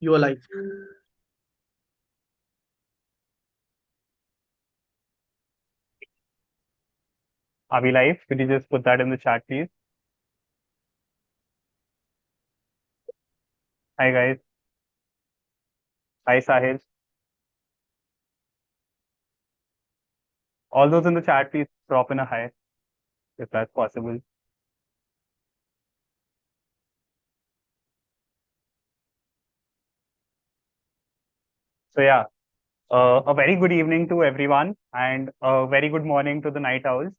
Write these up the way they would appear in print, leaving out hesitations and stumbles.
You are live. Are we live? Could you just put that in the chat, please? Hi, guys. Hi, Sahil. All those in the chat, please drop in a hi, if that's possible. So, yeah, a very good evening to everyone and a very good morning to the night owls.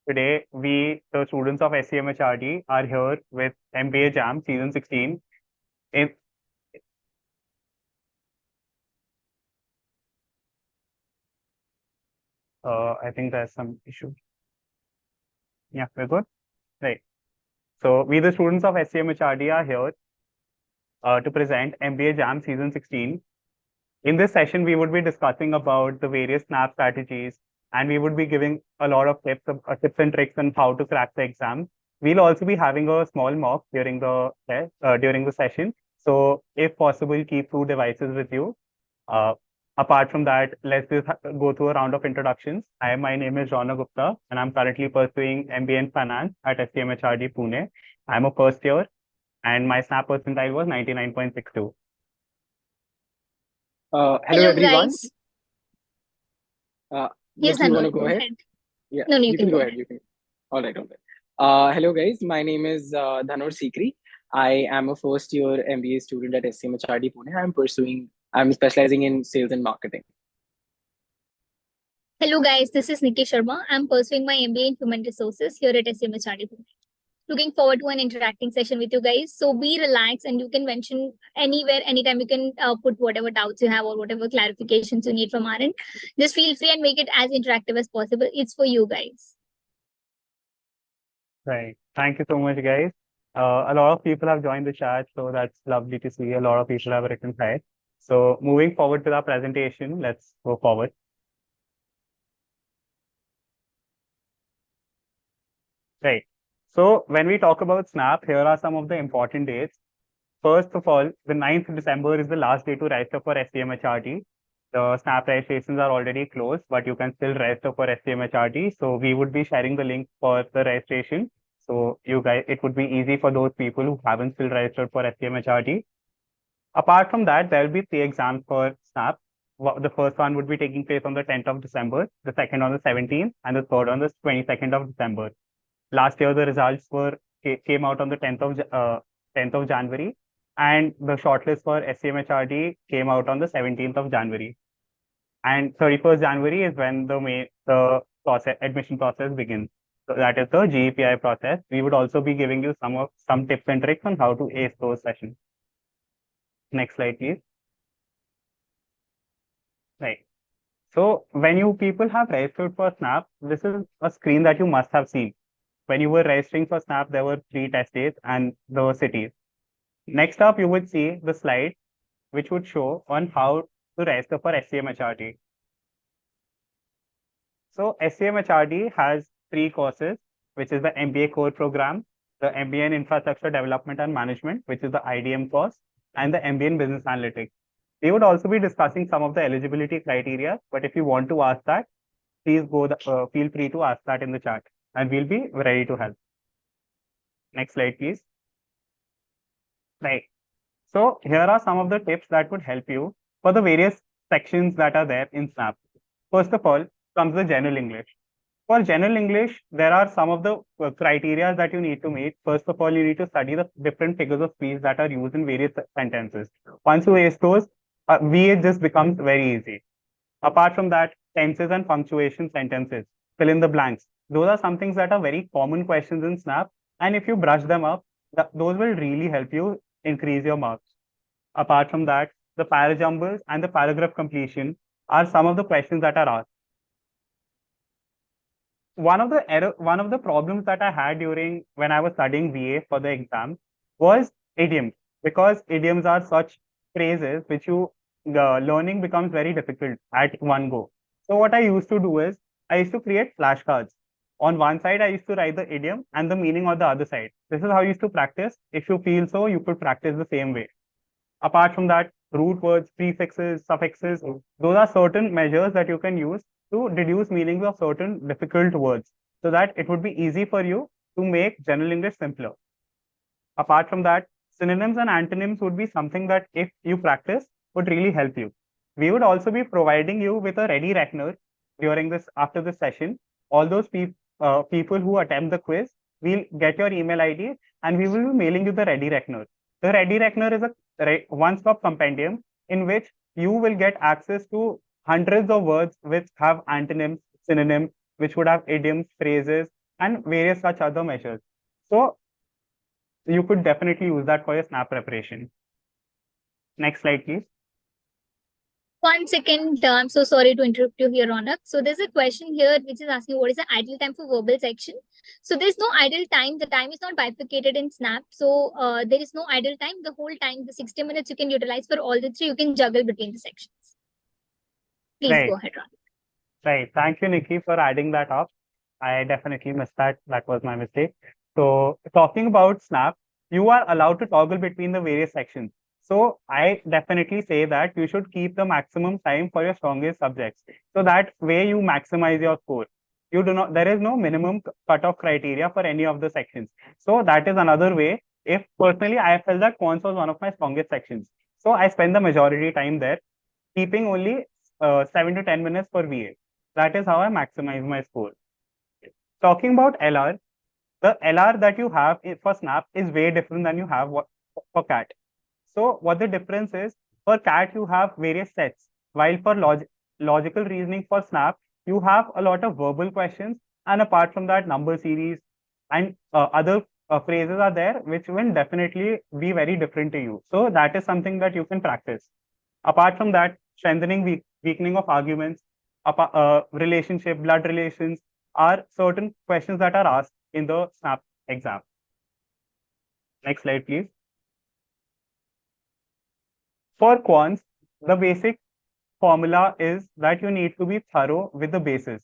Today, we, the students of SCMHRD, are here with MBA JAM Season 16. In, I think there's some issue. Yeah, we're good. Right. So, we, the students of SCMHRD, are here to present MBA JAM Season 16. In this session, we would be discussing about the various SNAP strategies, and we would be giving a lot of tips and tricks on how to crack the exam. We'll also be having a small mock during the test, during the session. So, if possible, keep 2 devices with you. Uh, Apart from that, let's just go through a round of introductions. My name is Rana Gupta, and I'm currently pursuing MBA in Finance at SCMHRD Pune. I'm a first year, and my SNAP percentile was 99.62. Hello, Hello, everyone. guys. Nick, Yes, you want Dhanur, to go go ahead? ahead. Yeah, No, you can go ahead. You can. All right, all right. Hello, guys. My name is Dhanur Sikri. I am a first year MBA student at SCMHRD Pune. I'm specializing in sales and marketing. Hello, guys. This is Nikki Sharma. I'm pursuing my MBA in Human Resources here at SCMHRD. Looking forward to an interacting session with you guys. So be relaxed and you can mention anywhere, anytime. You can put whatever doubts you have or whatever clarifications you need from our end. Just feel free and make it as interactive as possible. It's for you guys. Right. Thank you so much, guys. A lot of people have joined the chat, so that's lovely to see. A lot of people have written hi. So moving forward to our presentation, let's go forward. Right. So when we talk about SNAP, here are some of the important dates. First of all, the 9th December is the last day to register for SCMHRD. The SNAP registrations are already closed, but you can still register for SCMHRD. So we would be sharing the link for the registration. So you guys, it would be easy for those people who haven't still registered for SCMHRD. Apart from that, there will be 3 exams for SNAP. The first one would be taking place on the 10th of December, the second on the 17th, and the third on the 22nd of December. Last year, the results came out on the 10th of January, and the shortlist for SCMHRD came out on the 17th of January. And 31st January is when the admission process begins. So that is the GEPI process. We would also be giving you some tips and tricks on how to ace those sessions. Next slide, please. Right. So when you people have registered for SNAP, this is a screen that you must have seen. When you were registering for SNAP, there were 3 test dates and the cities. Next up, you would see the slide, which would show on how to register for SCMHRD. So SCMHRD has 3 courses, which is the MBA core program, the MBA in Infrastructure Development and Management, which is the IDM course, and the MBA in Business Analytics. We would also be discussing some of the eligibility criteria, but if you want to ask that, please feel free to ask that in the chat, and we'll be ready to help. Next slide, please. Right. So here are some of the tips that would help you for the various sections that are there in SNAP. First of all, comes the general English. For general English, there are some of the criteria that you need to meet. First of all, you need to study the different figures of speech that are used in various sentences. Once you ace those, VA just becomes very easy. Apart from that, tenses and punctuation sentences, fill in the blanks. Those are some things that are very common questions in SNAP. And if you brush them up, those will really help you increase your marks. Apart from that, the parajumbles and the paragraph completion are some of the questions that are asked. One of the problems that I had during when I was studying VA for the exam was idioms, because idioms are such phrases which learning becomes very difficult at one go. So what I used to do is I used to create flashcards. On one side, I used to write the idiom and the meaning on the other side. This is how I used to practice. If you feel so, you could practice the same way. Apart from that, root words, prefixes, suffixes. Those are certain measures that you can use to deduce meanings of certain difficult words so that it would be easy for you to make general English simpler. Apart from that, synonyms and antonyms would be something that if you practice would really help you. We would also be providing you with a ready reckoner during this, after this session. All those people who attempt the quiz, we'll get your email ID and we will be mailing you the ready reckoner. The ready reckoner is a one-stop compendium in which you will get access to hundreds of words which have antonyms, synonyms, which would have idioms, phrases, and various such other measures. So you could definitely use that for your SNAP preparation. Next slide, please. 1 second, I'm so sorry to interrupt you here, Ronak. So there's a question here which is asking what is the ideal time for verbal section? So there's no ideal time. The time is not bifurcated in SNAP. So there is no ideal time. The whole time, the 60 minutes you can utilize for all the three. You can juggle between the sections. Please Right. go ahead, Ronak. Right. Thank you, Nikki, for adding that up. I definitely missed that. That was my mistake. So talking about SNAP, you are allowed to toggle between the various sections. So I definitely say that you should keep the maximum time for your strongest subjects. So that way you maximize your score. You do not, there is no minimum cutoff criteria for any of the sections. So that is another way. If personally, I felt that Quants was one of my strongest sections. So I spend the majority time there, keeping only 7 to 10 minutes for VA. That is how I maximize my score. Talking about LR, the LR that you have for SNAP is way different than you have for CAT. So what the difference is, for CAT you have various sets, while for logical reasoning for SNAP, you have a lot of verbal questions, and apart from that, number series and other phrases are there, which will definitely be very different to you. So that is something that you can practice. Apart from that, strengthening, weakening of arguments, relationship, blood relations are certain questions that are asked in the SNAP exam. Next slide, please. For Quants, the basic formula is that you need to be thorough with the basis.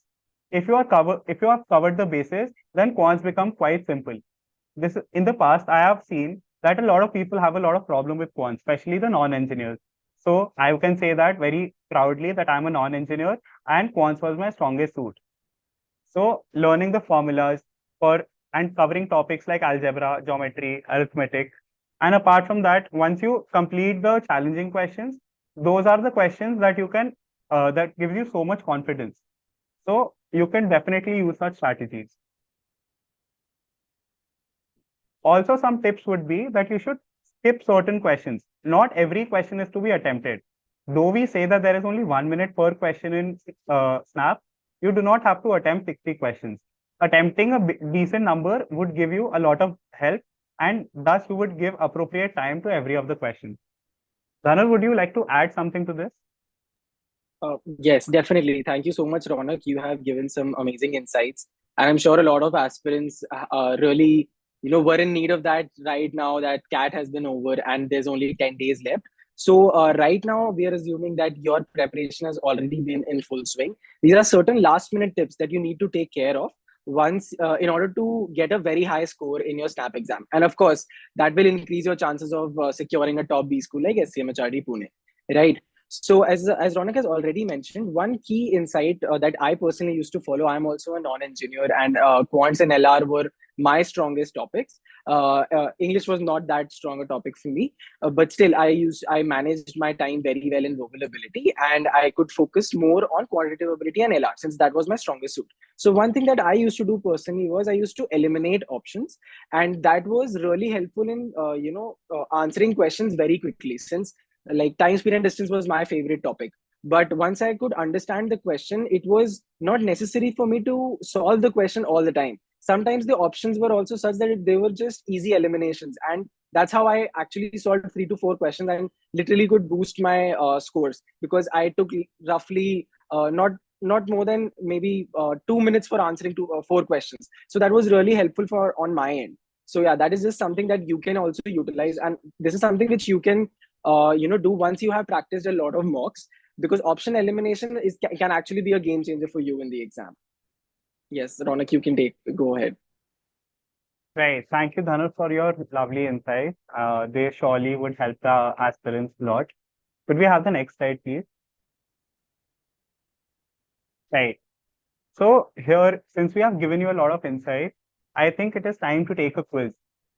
If you have covered the basis, then Quants become quite simple. This in the past, I have seen that a lot of people have a lot of problem with Quants, especially the non-engineers. So I can say that very proudly that I'm a non-engineer and Quants was my strongest suit. So learning the formulas and covering topics like algebra, geometry, arithmetic. And apart from that, once you complete the challenging questions, those are the questions that you can, that gives you so much confidence. So you can definitely use such strategies. Also, some tips would be that you should skip certain questions. Not every question is to be attempted. Though we say that there is only 1 minute per question in SNAP, you do not have to attempt 60 questions. Attempting a decent number would give you a lot of help, and thus you would give appropriate time to every of the questions. Dhanar, would you like to add something to this? Yes, definitely. Thank you so much, Ronak. You have given some amazing insights, and I'm sure a lot of aspirants really, were in need of that right now that CAT has been over and there's only 10 days left. So right now we are assuming that your preparation has already been in full swing. These are certain last minute tips that you need to take care of once in order to get a very high score in your SNAP exam. And of course, that will increase your chances of securing a top B school like SCMHRD Pune, right? So as Ronak has already mentioned, one key insight that I personally used to follow, I'm also a non-engineer, and Quants and LR were my strongest topics. English was not that strong a topic for me, but still I managed my time very well in verbal ability, and I could focus more on quantitative ability and LR since that was my strongest suit. So one thing that I used to do personally was I used to eliminate options, and that was really helpful in answering questions very quickly since like time, speed, and distance was my favorite topic. But once I could understand the question, it was not necessary for me to solve the question all the time. Sometimes the options were also such that they were just easy eliminations. And that's how I actually solved 3 to 4 questions and literally could boost my scores because I took roughly not more than maybe 2 minutes for answering 4 questions. So that was really helpful for on my end. So yeah, that is just something that you can also utilize. And this is something which you can do once you have practiced a lot of mocks, because option elimination can actually be a game changer for you in the exam. Yes, Ronak, you can go ahead. Right. Thank you, Dhanush, for your lovely insights. They surely would help the aspirants a lot. Could we have the next slide, please? Right. So here, since we have given you a lot of insight, I think it is time to take a quiz.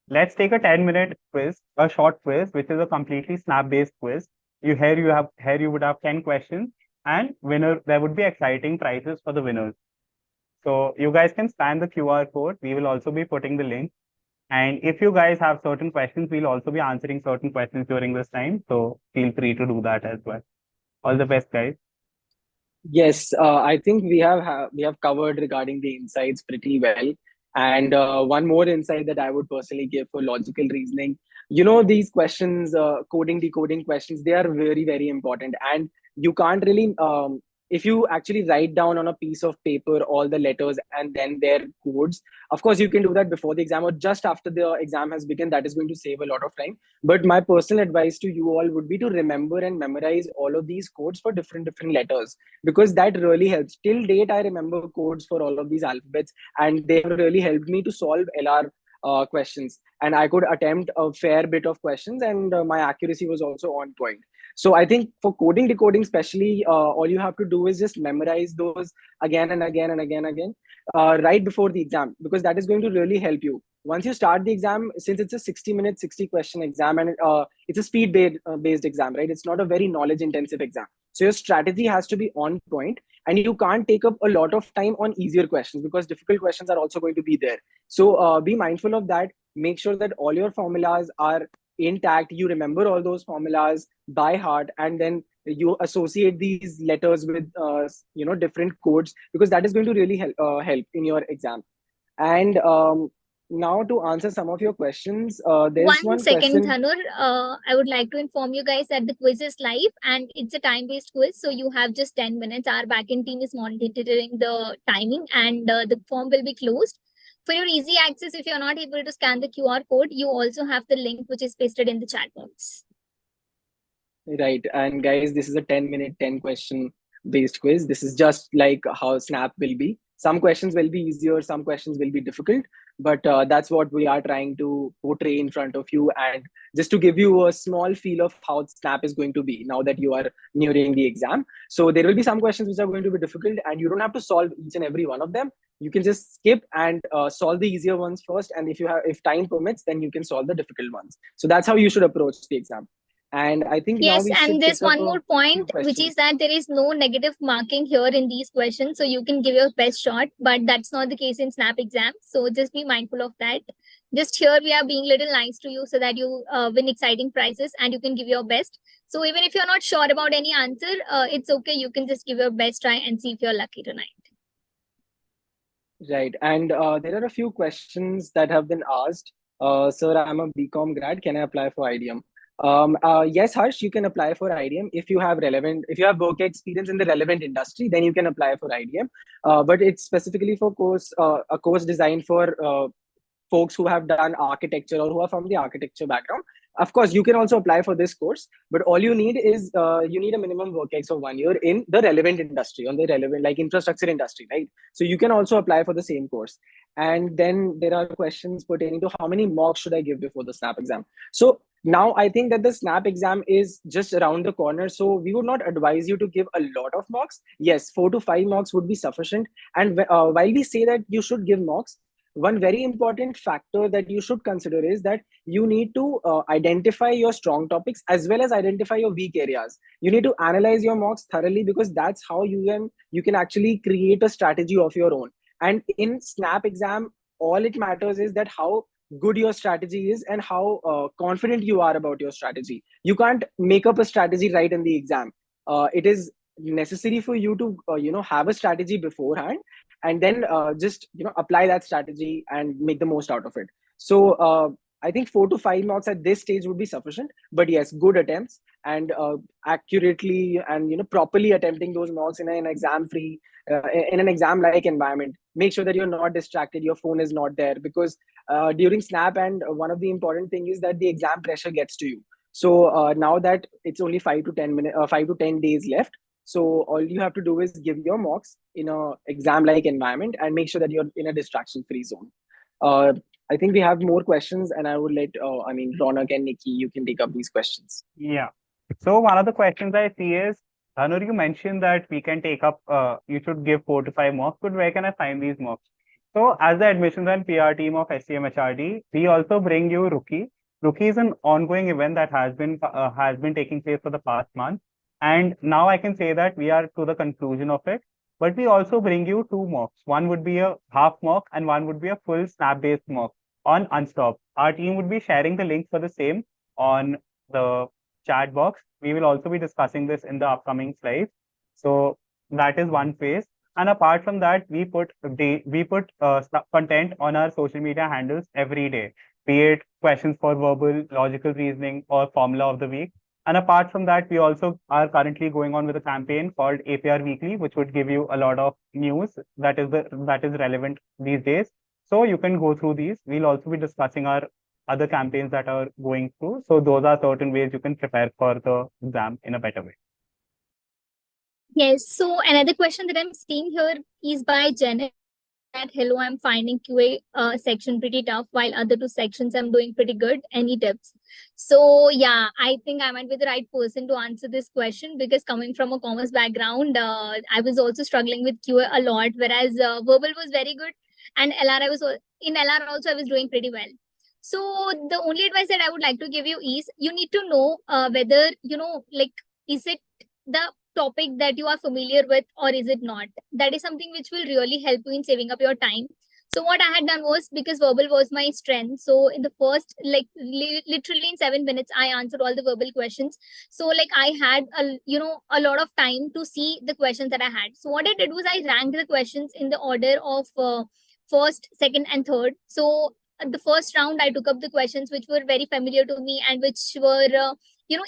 Let's take a 10-minute quiz, a short quiz, which is a completely snap-based quiz. You would have 10 questions, and there would be exciting prizes for the winners. So you guys can scan the QR code. We will also be putting the link. And if you guys have certain questions, we'll also be answering certain questions during this time. So feel free to do that as well. All the best, guys. Yes, I think we have covered regarding the insights pretty well. And one more insight that I would personally give for logical reasoning, these questions, coding, decoding questions, they are very, very important. And you can't really, if you actually write down on a piece of paper all the letters and then their codes, of course, you can do that before the exam or just after the exam has begun. That is going to save a lot of time. But my personal advice to you all would be to remember and memorize all of these codes for different letters, because that really helps. Till date, I remember codes for all of these alphabets, and they have really helped me to solve LR questions. And I could attempt a fair bit of questions, and my accuracy was also on point. So I think for coding, decoding, especially, all you have to do is just memorize those again and again and again, right before the exam, because that is going to really help you. Once you start the exam, since it's a 60-minute, 60-question exam, and it's a speed-based exam, right? It's not a very knowledge-intensive exam. So your strategy has to be on point, and you can't take up a lot of time on easier questions because difficult questions are also going to be there. So be mindful of that. Make sure that all your formulas are intact. You remember all those formulas by heart, and then you associate these letters with different codes, because that is going to really help in your exam. And now to answer some of your questions, there's one second, question. Thanur. I would like to inform you guys that the quiz is live and it's a time-based quiz. So you have just 10 minutes. Our backend team is monitoring the timing, and the form will be closed. For your easy access, if you're not able to scan the QR code, you also have the link which is pasted in the chat box. Right. And guys, this is a 10-minute, 10-question based quiz. This is just like how Snap will be. Some questions will be easier, some questions will be difficult, but that's what we are trying to portray in front of you, and just to give you a small feel of how Snap is going to be now that you are nearing the exam. So there will be some questions which are going to be difficult, and you don't have to solve each and every one of them. You can just skip and solve the easier ones first, and if time permits, then you can solve the difficult ones. So that's how you should approach the exam. And I think yes, now we and should there's pick up one more point, which is that there is no negative marking here in these questions. So you can give your best shot, but that's not the case in Snap exam. So just be mindful of that. Just here we are being little nice to you so that you win exciting prizes and you can give your best. So even if you're not sure about any answer, it's okay. You can just give your best try and see if you're lucky tonight. Right. And there are a few questions that have been asked. Sir, I'm a BCom grad. Can I apply for IDM? Yes, Harsh, you can apply for IDM if you have work experience in the relevant industry, then you can apply for IDM. But it's specifically for a course designed for folks who have done architecture or who are from the architecture background. Of course, you can also apply for this course, but all you need is you need a minimum work ex of 1 year in the relevant industry, on the relevant like infrastructure industry, right? So you can also apply for the same course. And then there are questions pertaining to how many mocks should I give before the SNAP exam. So now I think that the SNAP exam is just around the corner, so we would not advise you to give a lot of mocks. Yes, 4 to 5 mocks would be sufficient. And while we say that you should give mocks, one very important factor that you should consider is that you need to identify your strong topics as well as identify your weak areas. You need to analyze your mocks thoroughly, because that's how you can actually create a strategy of your own. And in SNAP exam, all it matters is that how good your strategy is and how confident you are about your strategy. You can't make up a strategy right in the exam. It is necessary for you to have a strategy beforehand, and then just apply that strategy and make the most out of it. So I think 4 to 5 marks at this stage would be sufficient. But yes, good attempts, and accurately and properly attempting those marks in an exam free in an exam like environment. Make sure that you're not distracted, your phone is not there, because during SNAP, and one of the important thing is that the exam pressure gets to you. So now that it's only 5 to 10 days left, so all you have to do is give your mocks in a exam-like environment and make sure that you're in a distraction-free zone. I think we have more questions, and I would let, Ronak and Nikki, you can take up these questions. Yeah. So one of the questions I see is, Dhanur, you mentioned that we can take up, you should give 4 to 5 mocks, but where can I find these mocks? So as the admissions and PR team of SCMHRD, we also bring you Rookie. Rookie is an ongoing event that has been taking place for the past month, and now I can say that we are to the conclusion of it. But we also bring you 2 mocks. One would be a half mock, and one would be a full snap-based mock on Unstop. Our team would be sharing the link for the same on the chat box. We will also be discussing this in the upcoming slides. So that is one phase. And apart from that, we put content on our social media handles every day, be it questions for verbal, logical reasoning, or formula of the week. And apart from that, we also are currently going on with a campaign called APR Weekly, which would give you a lot of news that is relevant these days. So you can go through these. We'll also be discussing our other campaigns that are going through. So those are certain ways you can prepare for the exam in a better way. Yes. So another question that I'm seeing here is by Janet. That hello, I'm finding QA section pretty tough, while other 2 sections I'm doing pretty good. Any tips? So yeah, I think I might be the right person to answer this question, because coming from a commerce background, I was also struggling with QA a lot, whereas verbal was very good, and in LR also I was doing pretty well. So the only advice that I would like to give you is, you need to know whether, like, is it the topic that you are familiar with, or is it not? That is something which will really help you in saving up your time. So what I had done was, because verbal was my strength, so in the first, like, literally in 7 minutes I answered all the verbal questions. So like I had a lot of time to see the questions that I had. So what I did was, I ranked the questions in the order of first, second, and third. So the first round I took up the questions which were very familiar to me, and which were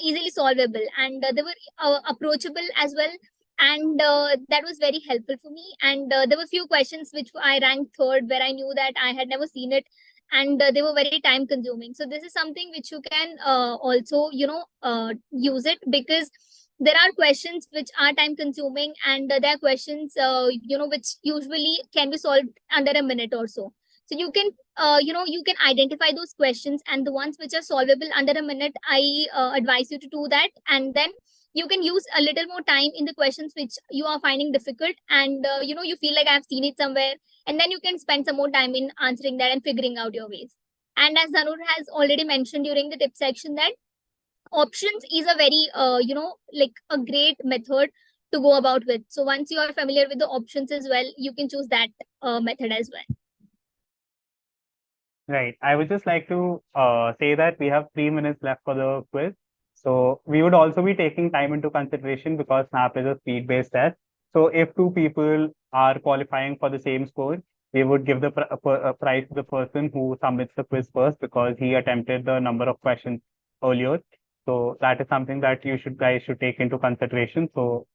easily solvable, and they were approachable as well, and that was very helpful for me. And there were few questions which I ranked third, where I knew that I had never seen it, and they were very time consuming. So this is something which you can also use it, because there are questions which are time consuming, and there are questions which usually can be solved under a minute or so. So you can you can identify those questions, and the ones which are solvable under a minute, I advise you to do that. And then you can use a little more time in the questions which you are finding difficult, and you feel like I've seen it somewhere, and then you can spend some more time in answering that and figuring out your ways. And as Dhanur has already mentioned during the tip section, that options is a very like a great method to go about with. So once you are familiar with the options as well, you can choose that method as well. Right. I would just like to say that we have 3 minutes left for the quiz. So we would also be taking time into consideration, because SNAP is a speed-based test. So if 2 people are qualifying for the same score, we would give the prize to the person who submits the quiz first, because he attempted the number of questions earlier. So that is something that guys should take into consideration. So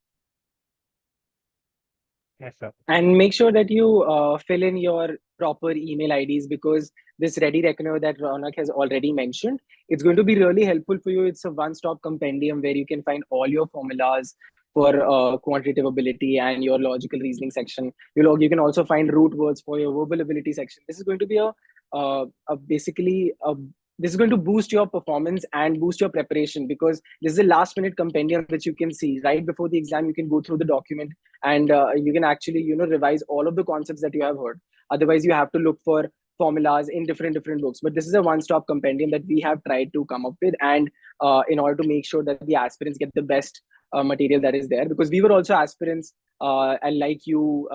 yes, sir. And make sure that you fill in your proper email IDs, because this Ready Reckoner that Ronak has already mentioned, it's going to be really helpful for you. It's a one-stop compendium where you can find all your formulas for quantitative ability and your logical reasoning section. You can also find root words for your verbal ability section. This is going to be this is going to boost your performance and boost your preparation, because this is a last-minute compendium which you can see right before the exam. You can go through the document, and you can actually revise all of the concepts that you have heard. Otherwise, you have to look for formulas in different books. But this is a one-stop compendium that we have tried to come up with, and in order to make sure that the aspirants get the best material that is there, because we were also aspirants and like you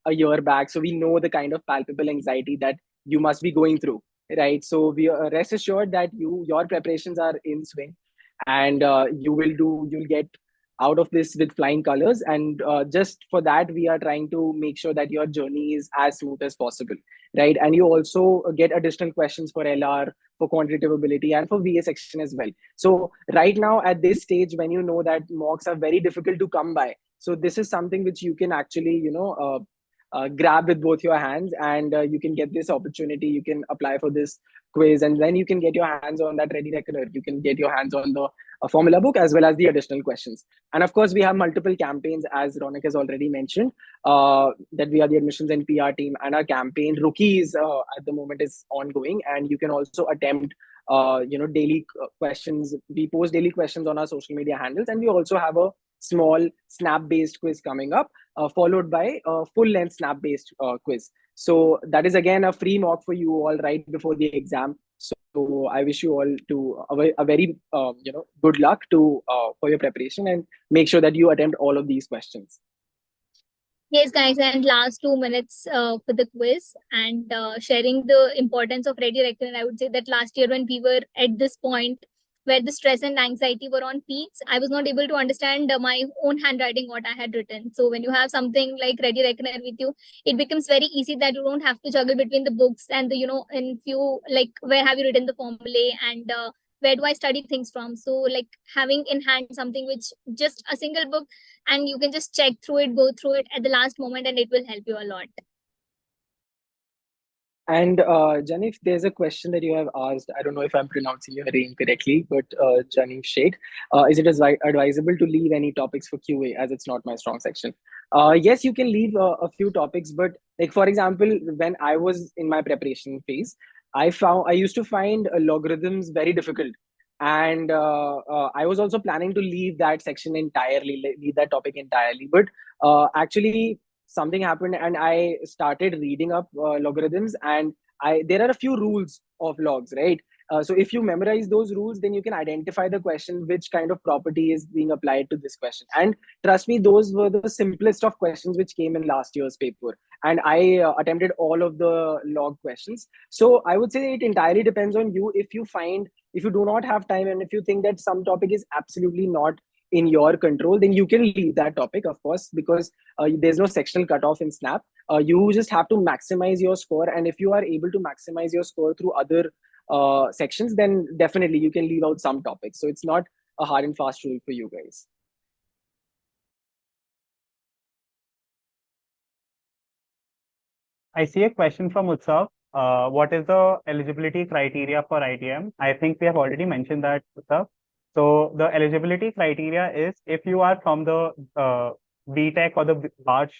a year back, so we know the kind of palpable anxiety that you must be going through, right? So we rest assured that your preparations are in swing, and you'll get out of this with flying colors. And just for that, we are trying to make sure that your journey is as smooth as possible, right? And you also get additional questions for LR, for quantitative ability, and for VA section as well. So right now at this stage, when you know that mocks are very difficult to come by, so this is something which you can actually grab with both your hands, and you can get this opportunity. You can apply for this quiz, and then you can get your hands on that Ready Reckoner. You can get your hands on the formula book as well as the additional questions. And of course, we have multiple campaigns, as Ronak has already mentioned, that we are the admissions and PR team, and our campaign Rookies at the moment is ongoing, and you can also attempt daily questions. We post daily questions on our social media handles, and we also have a small snap-based quiz coming up, followed by a full-length snap-based quiz. So that is again a free mock for you all right before the exam. So I wish you all to a very good luck to for your preparation, and make sure that you attempt all of these questions. Yes, guys, and last 2 minutes for the quiz and sharing the importance of ready reckoner. I would say that last year when we were at this point where the stress and anxiety were on peaks, I was not able to understand my own handwriting, what I had written. So when you have something like ready reckoner with you, it becomes very easy that you don't have to juggle between the books and the, in few, like, where have you written the formulae and where do I study things from? So like having in hand something which just a single book and you can just check through it, go through it at the last moment, and it will help you a lot. And Janif, there's a question that you have asked. I don't know if I'm pronouncing your name correctly, but Janif Sheikh, is it advisable to leave any topics for QA as it's not my strong section? Yes, you can leave a few topics, but like for example, when I was in my preparation phase, I used to find logarithms very difficult, and I was also planning to leave that section entirely, leave that topic entirely, but actually something happened and I started reading up logarithms, and there are a few rules of logs, right? So if you memorize those rules, then you can identify the question, which kind of property is being applied to this question. And trust me, those were the simplest of questions which came in last year's paper. And I attempted all of the log questions. So I would say it entirely depends on you. If you do not have time, and if you think that some topic is absolutely not in your control, then you can leave that topic, of course, because there's no sectional cutoff in Snap. You just have to maximize your score, and if you are able to maximize your score through other sections, then definitely you can leave out some topics. So it's not a hard and fast rule for you guys. I see a question from Utsav. What is the eligibility criteria for ITM? I think we have already mentioned that, Utsav. So the eligibility criteria is if you are from the BTech or the VARC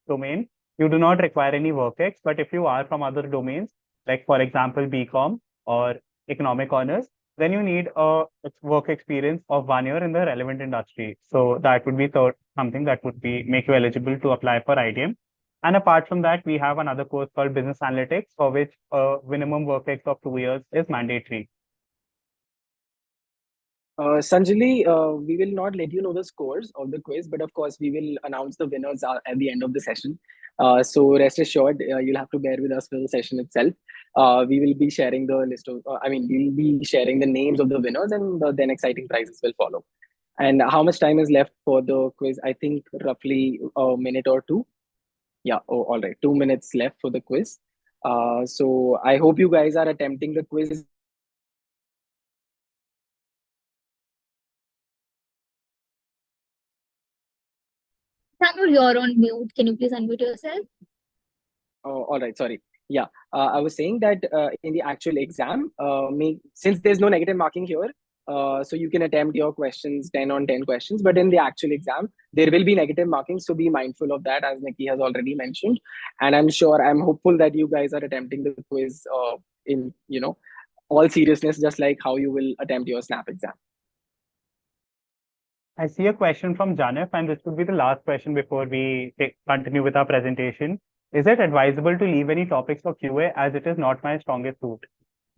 domain, you do not require any WorkX. But if you are from other domains, like for example, BCom or economic honors, then you need a work experience of 1 year in the relevant industry. So that would be something that would be make you eligible to apply for ITM. And apart from that, we have another course called Business Analytics, for which minimum WorkX of 2 years is mandatory. Sanjali, we will not let you know the scores of the quiz, but of course, we will announce the winners at the end of the session. So rest assured, you'll have to bear with us for the session itself. We will be sharing the list of, we'll be sharing the names of the winners, and then exciting prizes will follow. And how much time is left for the quiz? I think roughly a minute or two. Yeah, all right. 2 minutes left for the quiz. So I hope you guys are attempting the quiz. Tanur, you're on mute. Can you please unmute yourself? Oh, all right. Sorry. Yeah, I was saying that in the actual exam, since there's no negative marking here, so you can attempt your questions 10 on 10 questions. But in the actual exam, there will be negative marking. So be mindful of that, as Nikki has already mentioned. And I'm hopeful that you guys are attempting the quiz in, all seriousness, just like how you will attempt your SNAP exam. I see a question from Janif, and this would be the last question before we continue with our presentation. Is it advisable to leave any topics for QA, as it is not my strongest suit?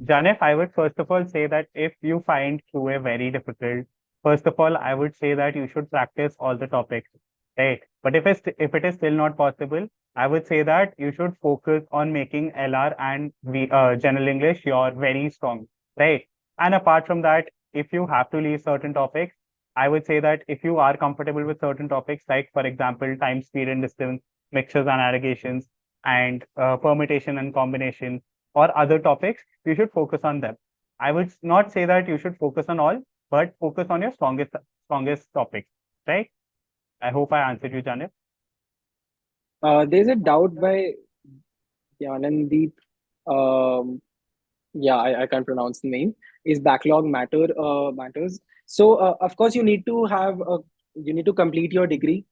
Janif, I would first of all say that if you find QA very difficult, first of all, I would say that you should practice all the topics, right? But if it is still not possible, I would say that you should focus on making LR and General English your very strong, right? And apart from that, if you have to leave certain topics, I would say that if you are comfortable with certain topics, like for example, time, speed, and distance, mixtures and aggregations, and permutation and combination, or other topics, you should focus on them. I would not say that you should focus on all, but focus on your strongest topics, right? I hope I answered you, Janif. There's a doubt by Yanandeep. Yeah, I can't pronounce the name. Is backlog matters? So of course you need to complete your degree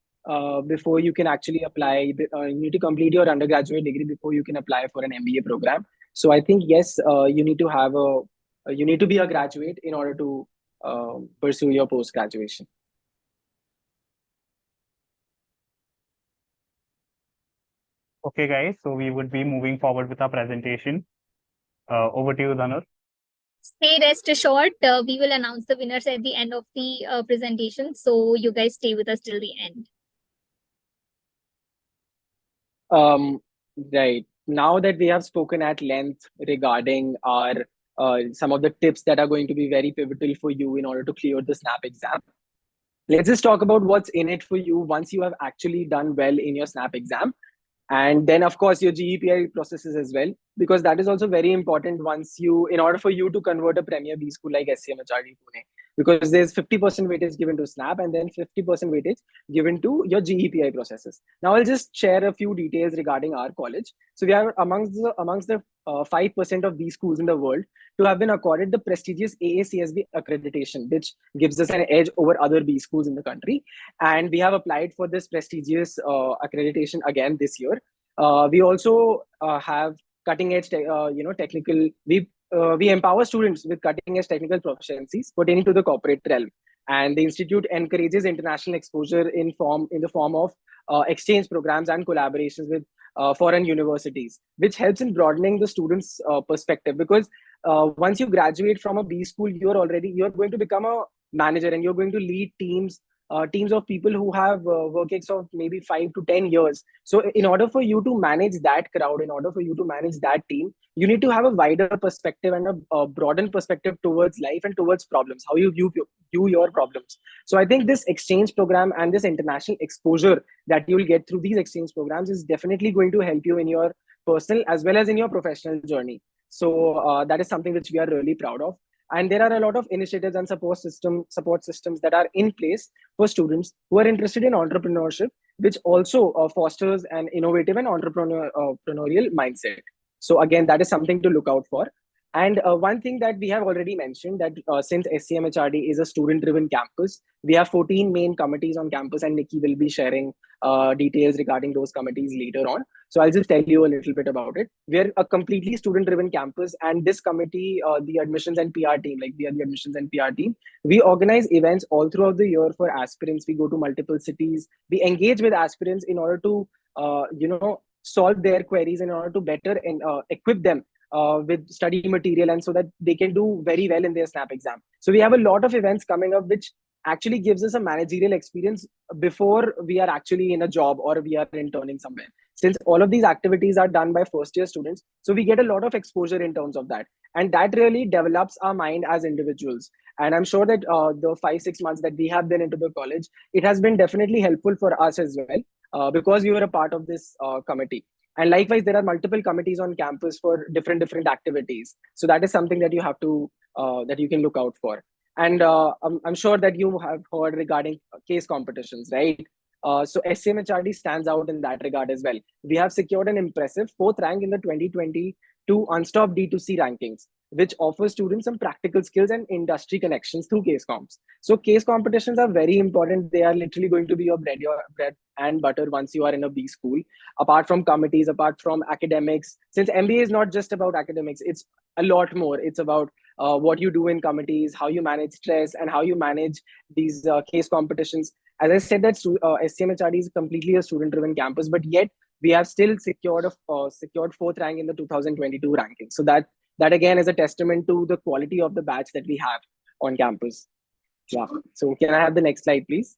before you can actually apply. You need to complete your undergraduate degree before you can apply for an MBA program. So I think yes, you need to have a you need to be a graduate in order to pursue your post-graduation. Okay, guys, so we would be moving forward with our presentation. Over to you, Dhanush. Stay rest assured, we will announce the winners at the end of the presentation. So you guys stay with us till the end. Right. Now that we have spoken at length regarding our some of the tips that are going to be very pivotal for you in order to clear the SNAP exam, let's just talk about what's in it for you once you have actually done well in your SNAP exam. And then, of course, your GEPI processes as well, because that is also very important once you, in order for you to convert a Premier B school like SCMHRD Pune, because there's 50% weightage given to SNAP and then 50% weightage given to your GEPI processes. Now, I'll just share a few details regarding our college. So we are amongst the 5% of these schools in the world to have been accorded the prestigious AACSB accreditation, which gives us an edge over other B schools in the country. And we have applied for this prestigious accreditation again this year. We also have cutting edge, technical. We empower students with cutting edge technical proficiencies pertaining to the corporate realm. And the institute encourages international exposure in the form of exchange programs and collaborations with foreign universities, which helps in broadening the students' perspective. Because once you graduate from a B school, you're going to become a manager and you're going to lead teams of people who have work ex of maybe 5 to 10 years. So in order for you to manage that crowd, in order for you to manage that team, you need to have a wider perspective and a broadened perspective towards life and towards problems, how you view your problems. So I think this exchange program and this international exposure that you will get through these exchange programs is definitely going to help you in your personal as well as in your professional journey. So that is something which we are really proud of. And there are a lot of initiatives and support systems that are in place for students who are interested in entrepreneurship, which also fosters an innovative and entrepreneurial mindset. So again, that is something to look out for. And one thing that we have already mentioned, that since SCMHRD is a student-driven campus, we have 14 main committees on campus, and Nikki will be sharing details regarding those committees later on. So I'll just tell you a little bit about it. We're a completely student-driven campus, and this committee, the admissions and PR team, like we are the admissions and PR team, we organize events all throughout the year for aspirants. We go to multiple cities. We engage with aspirants in order to, solve their queries, in order to better and equip them with study material, and so that they can do very well in their SNAP exam. So we have a lot of events coming up, which actually gives us a managerial experience before we are actually in a job or we are interning somewhere. Since all of these activities are done by first year students, so we get a lot of exposure in terms of that. And that really develops our mind as individuals. And I'm sure that the 5-6 months that we have been into the college, it has been definitely helpful for us as well, because we were a part of this committee. And likewise, there are multiple committees on campus for different activities. So that is something that you have to that you can look out for. And I'm sure that you have heard regarding case competitions, right? So SCMHRD stands out in that regard as well. We have secured an impressive 4th rank in the 2022 Unstopped D2C rankings, which offers students some practical skills and industry connections through case comps. So case competitions are very important. They are literally going to be your bread and butter once you are in a B school. Apart from committees, apart from academics, since MBA is not just about academics, it's a lot more. It's about what you do in committees, how you manage stress, and how you manage these case competitions. As I said, that SCMHRD is completely a student-driven campus, but yet we have still secured 4th rank in the 2022 ranking. So that again is a testament to the quality of the batch that we have on campus. Yeah. So can I have the next slide, please?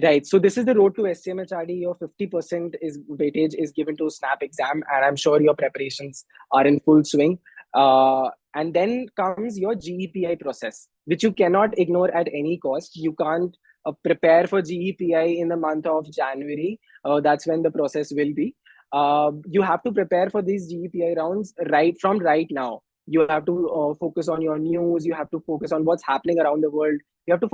Right. So this is the road to SCMHRD. Your 50% weightage is given to SNAP exam, and I'm sure your preparations are in full swing. And then comes your GEPI process, which you cannot ignore at any cost. You can't prepare for GEPI in the month of January. That's when the process will be. You have to prepare for these GEPI rounds right now. You have to focus on your news. You have to focus on what's happening around the world. You have to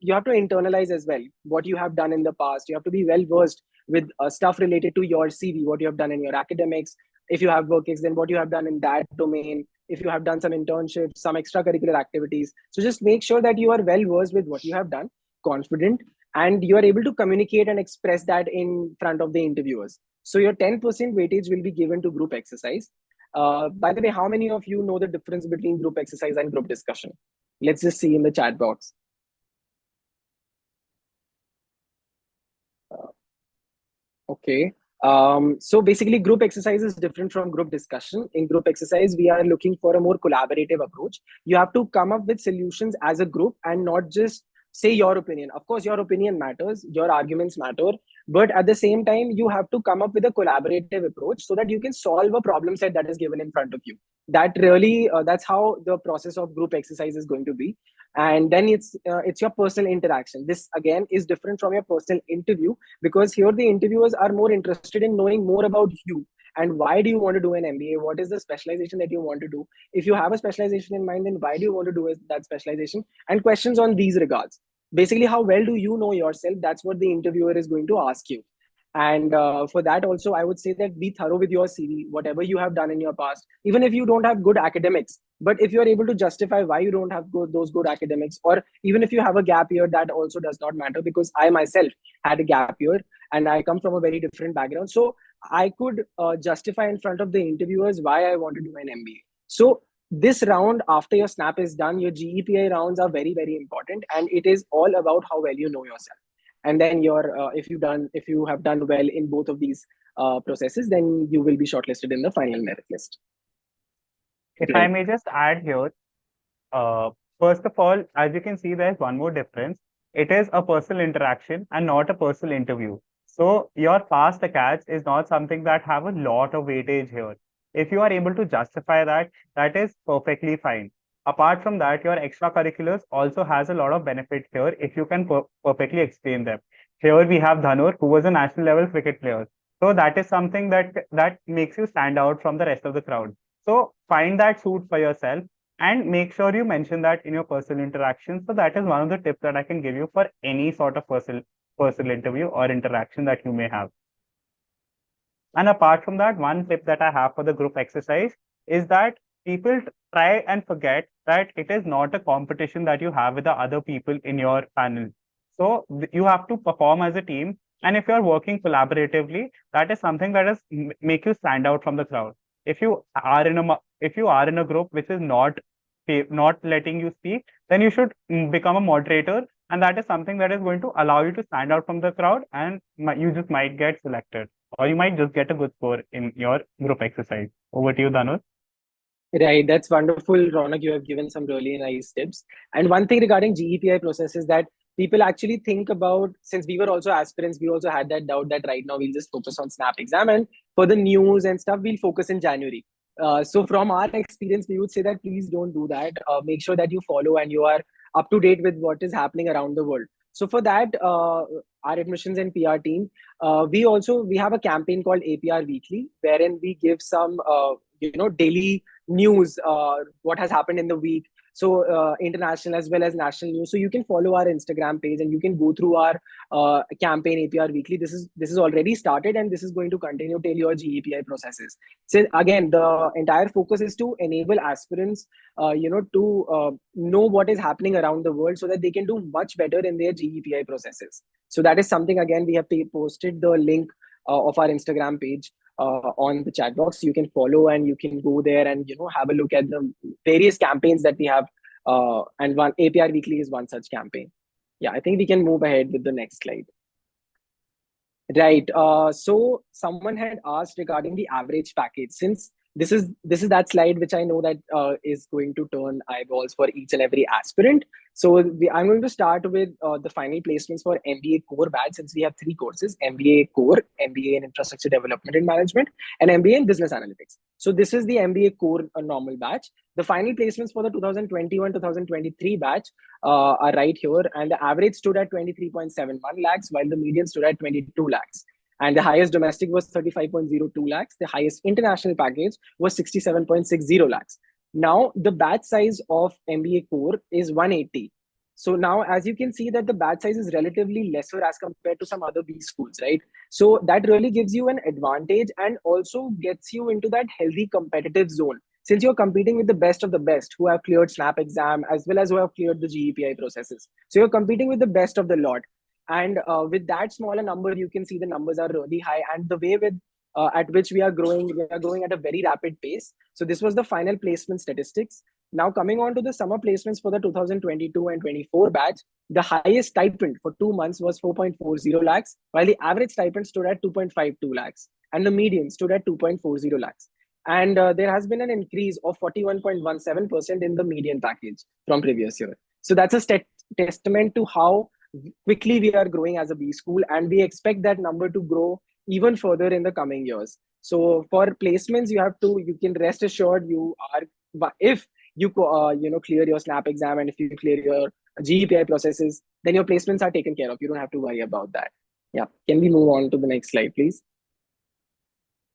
you have to internalize as well what you have done in the past. You have to be well versed with stuff related to your CV, what you have done in your academics. If you have work ex, then what you have done in that domain. If you have done some internships, some extracurricular activities. So just make sure that you are well versed with what you have done, confident, and you are able to communicate and express that in front of the interviewers. So your 10% weightage will be given to group exercise. By the way, how many of you know the difference between group exercise and group discussion? Let's just see in the chat box. Okay. So basically, group exercise is different from group discussion. In group exercise, we are looking for a more collaborative approach. You have to come up with solutions as a group and not just say your opinion. Of course, your opinion matters, your arguments matter, but at the same time, you have to come up with a collaborative approach so that you can solve a problem set that is given in front of you. That really, that's how the process of group exercise is going to be. And then it's your personal interaction. This again is different from your personal interview, because here the interviewers are more interested in knowing more about you and why do you want to do an MBA, what is the specialization that you want to do. If you have a specialization in mind, then why do you want to do that specialization, and questions on these regards. Basically, how well do you know yourself? That's what the interviewer is going to ask you. And for that also, I would say that be thorough with your CV, whatever you have done in your past, even if you don't have good academics. But if you're able to justify why you don't have those good academics, or even if you have a gap year, that also does not matter, because I myself had a gap year and I come from a very different background. So I could justify in front of the interviewers why I want to do an MBA. So this round, after your SNAP is done, your GEPI rounds are very, very important. And it is all about how well you know yourself. And then if you have done well in both of these processes, then you will be shortlisted in the final merit list. If I may just add here, first of all, as you can see, there's one more difference. It is a personal interaction and not a personal interview. So your past academics is not something that have a lot of weightage here. If you are able to justify that, that is perfectly fine. Apart from that, your extracurriculars also has a lot of benefit here if you can perfectly explain them. Here we have Dhanur, who was a national level cricket player. So that is something that makes you stand out from the rest of the crowd. So find that suit for yourself and make sure you mention that in your personal interactions. So that is one of the tips that I can give you for any sort of personal interview or interaction that you may have. And apart from that, one tip that I have for the group exercise is that people try and forget that it is not a competition that you have with the other people in your panel. So you have to perform as a team. And if you're working collaboratively, that is something that is make you stand out from the crowd. If you are in a group which is not letting you speak, then you should become a moderator. And that is something that is going to allow you to stand out from the crowd, and you just might get selected, or you might just get a good score in your group exercise. Over to you, Dhanur. Right, that's wonderful, Ronak. You have given some really nice tips. And one thing regarding GEPI process is that people actually think about, since we were also aspirants, we also had that doubt that right now we'll just focus on SNAP exam, and for the news and stuff, we'll focus in January. So from our experience, we would say that please don't do that. Make sure that you follow and you are up to date with what is happening around the world. So for that, our admissions and PR team, we have a campaign called APR Weekly, wherein we give some daily news, what has happened in the week. So international as well as national news. So you can follow our Instagram page and you can go through our campaign APR Weekly. This is already started, and this is going to continue till your GEPI processes. So again, the entire focus is to enable aspirants, to know what is happening around the world so that they can do much better in their GEPI processes. So that is something, again, we have posted the link of our Instagram page on the chat box. You can follow and you can go there and have a look at the various campaigns that we have, and one APR Weekly is one such campaign. Yeah, I think we can move ahead with the next slide. Right. So someone had asked regarding the average package. Since this is that slide which I know that is going to turn eyeballs for each and every aspirant. So I'm going to start with the final placements for MBA core batch, since we have 3 courses: MBA core, MBA in infrastructure development and management, and MBA in business analytics. So this is the MBA core normal batch. The final placements for the 2021-2023 batch are right here, and the average stood at 23.71 lakhs, while the median stood at 22 lakhs. And the highest domestic was 35.02 lakhs. The highest international package was 67.60 lakhs. Now, the batch size of MBA core is 180. So now, as you can see, that the batch size is relatively lesser as compared to some other B schools, right? So that really gives you an advantage and also gets you into that healthy competitive zone, since you're competing with the best of the best who have cleared SNAP exam as well as who have cleared the GEPI processes. So you're competing with the best of the lot. And with that smaller number, you can see the numbers are really high. And the way with at which we are growing. We are growing at a very rapid pace. So this was the final placement statistics. Now coming on to the summer placements for the 2022 and 24 batch, the highest stipend for 2 months was 4.40 lakhs, while the average stipend stood at 2.52 lakhs, and the median stood at 2.40 lakhs. And there has been an increase of 41.17% in the median package from previous year. So that's a testament to how quickly we are growing as a B school, and we expect that number to grow even further in the coming years. So for placements, you can rest assured if you clear your SNAP exam and if you clear your GEPI processes, then your placements are taken care of. You don't have to worry about that. Yeah. Can we move on to the next slide, please?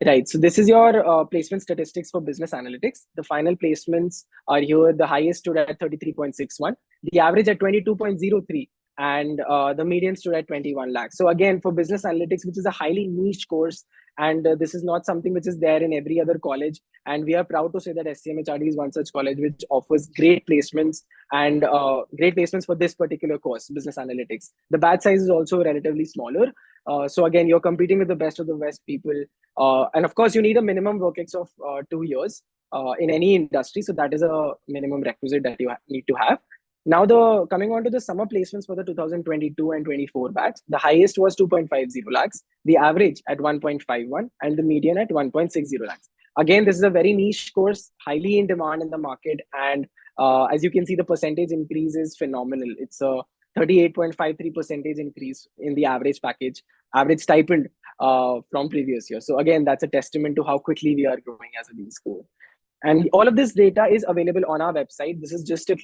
Right. So this is your placement statistics for business analytics. The final placements are here. The highest stood at 33.61, the average at 22.03, and the median stood at 21 lakhs. So again, for business analytics, which is a highly niche course, and this is not something which is there in every other college. And we are proud to say that SCMHRD is one such college which offers great placements and great placements for this particular course, business analytics. The batch size is also relatively smaller. So again, you're competing with the best of the best people. And of course, you need a minimum work ex of 2 years in any industry. So that is a minimum requisite that you need to have. Now, coming on to the summer placements for the 2022 and 24 batch, the highest was 2.50 lakhs, the average at 1.51, and the median at 1.60 lakhs. Again, this is a very niche course, highly in demand in the market. And as you can see, the percentage increase is phenomenal. It's a 38.53% increase in the average stipend from previous year. So again, that's a testament to how quickly we are growing as a B school. And all of this data is available on our website. This is just a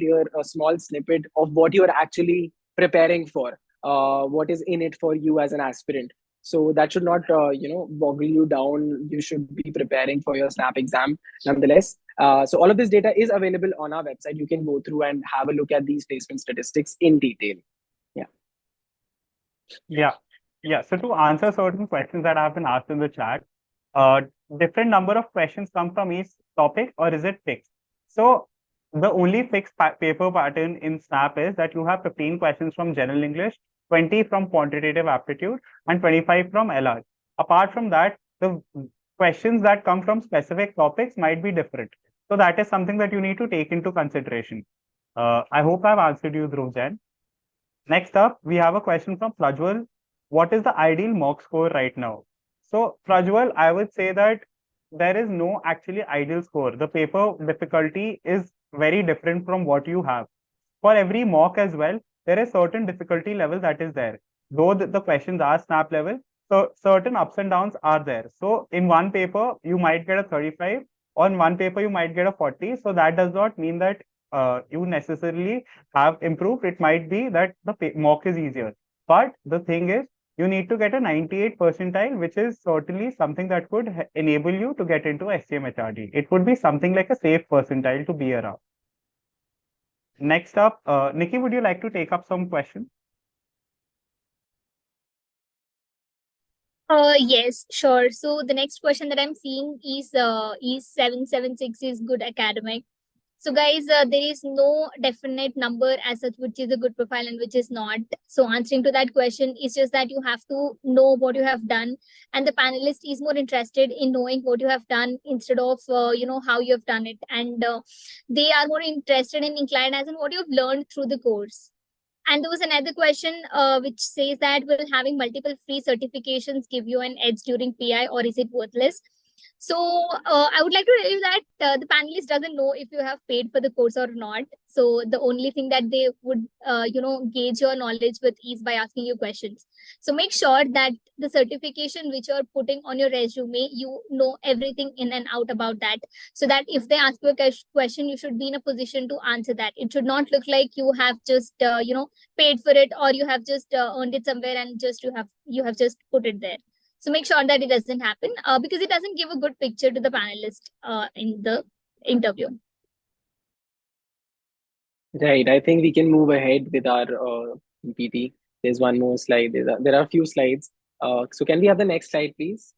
small snippet of what you're actually preparing for, what is in it for you as an aspirant. So that should not, boggle you down. You should be preparing for your SNAP exam nonetheless. So all of this data is available on our website. You can go through and have a look at these placement statistics in detail. Yeah. So to answer certain questions that have been asked in the chat, different number of questions come from each topic, or is it fixed? So the only fixed paper pattern in SNAP is that you have 15 questions from general English, 20 from quantitative aptitude, and 25 from LR. Apart from that, the questions that come from specific topics might be different. So that is something that you need to take into consideration. I hope I've answered you, Dhruv Jain. Next up, we have a question from Prajwal. What is the ideal mock score right now? So Prajwal, I would say that there is no actually ideal score. The paper difficulty is very different from what you have. For every mock as well, there is certain difficulty level that is there. Though the questions are SNAP level, so certain ups and downs are there. So in one paper, you might get a 35. On one paper, you might get a 40. So that does not mean that you necessarily have improved. It might be that the mock is easier. But the thing is, you need to get a 98 percentile, which is certainly something that could enable you to get into SCMHRD. It would be something like a safe percentile to be around. Next up, Nikki, would you like to take up some questions? Yes, sure. So the next question that I'm seeing is 776 is good academic. So guys, there is no definite number as such which is a good profile and which is not. So answering to that question is just that you have to know what you have done, and the panelist is more interested in knowing what you have done instead of how you have done it, and they are more interested and inclined as in what you have learned through the course. And there was another question which says that will having multiple free certifications give you an edge during PI, or is it worthless? So I would like to tell you that the panelist doesn't know if you have paid for the course or not. So the only thing that they would, gauge your knowledge with is by asking you questions. So make sure that the certification which you're putting on your resume, you know everything in and out about that. So that if they ask you a question, you should be in a position to answer that. It should not look like you have just, paid for it, or you have just earned it somewhere and just you have just put it there. So make sure that it doesn't happen because it doesn't give a good picture to the panelist in the interview. Right. I think we can move ahead with our PPT. There's one more slide. There are a few slides. So can we have the next slide, please?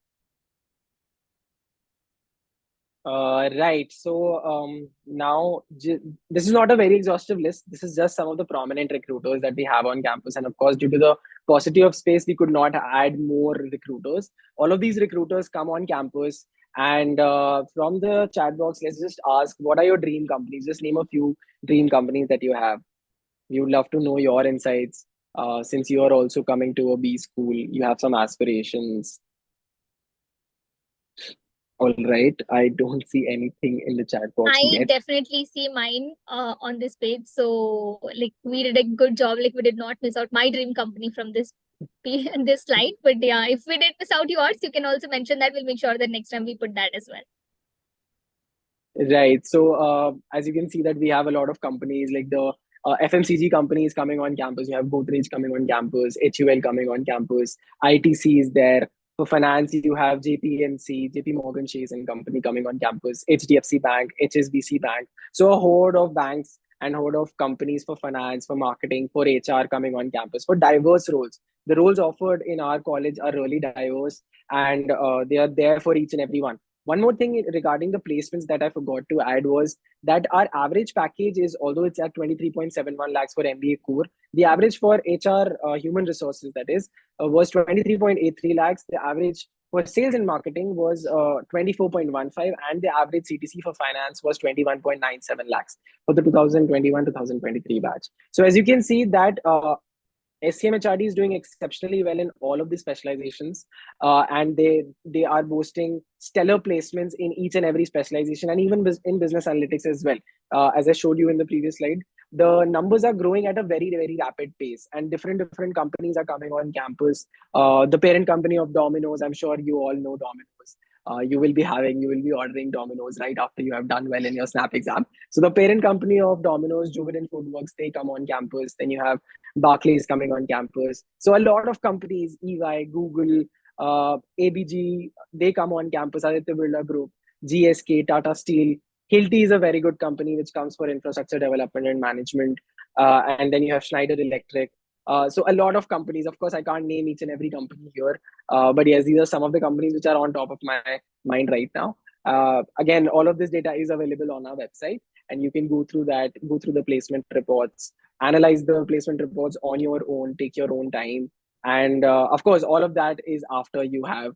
Right. So now this is not a very exhaustive list. This is just some of the prominent recruiters that we have on campus. And of course, due to the paucity of space, we could not add more recruiters. All of these recruiters come on campus. And from the chat box, let's just ask, what are your dream companies? Just name a few dream companies that you have. We would love to know your insights. Since you are also coming to a B school, you have some aspirations. All right. I don't see anything in the chat box I yet. definitely see mine on this page. So like we did a good job. Like we did not miss out my dream company from this this slide. But yeah, if we did miss out yours, you can also mention that. We'll make sure that next time we put that as well. Right. So as you can see that we have a lot of companies like the FMCG companies coming on campus. You have Godrej coming on campus, HUL coming on campus, ITC is there. For finance, you have JPMC, JP Morgan Chase and Company coming on campus, HDFC Bank, HSBC Bank. So a horde of banks and horde of companies for finance, for marketing, for HR coming on campus for diverse roles. The roles offered in our college are really diverse, and they are there for each and every one. One more thing regarding the placements that I forgot to add was that our average package is, although it's at 23.71 lakhs for MBA core, the average for HR human resources, that is, was 23.83 lakhs. The average for sales and marketing was 24.15, and the average CTC for finance was 21.97 lakhs for the 2021-2023 batch. So as you can see that SCMHRD is doing exceptionally well in all of the specializations, and they are boasting stellar placements in each and every specialization, and even in business analytics as well. As I showed you in the previous slide, the numbers are growing at a very rapid pace, and different companies are coming on campus. The parent company of Domino's, I'm sure you all know Domino's. You will be ordering Domino's right after you have done well in your SNAP exam. So the parent company of Domino's, Jubilant Foodworks, they come on campus. Then you have Barclays coming on campus. So a lot of companies, EY, Google, ABG, they come on campus. Aditya Birla Group, GSK, Tata Steel. Hilti is a very good company which comes for infrastructure development and management. And then you have Schneider Electric. So a lot of companies. Of course, I can't name each and every company here. But yes, these are some of the companies which are on top of my mind right now. Again, all of this data is available on our website, and you can go through the placement reports, analyze the placement reports on your own, take your own time. And of course, all of that is after you have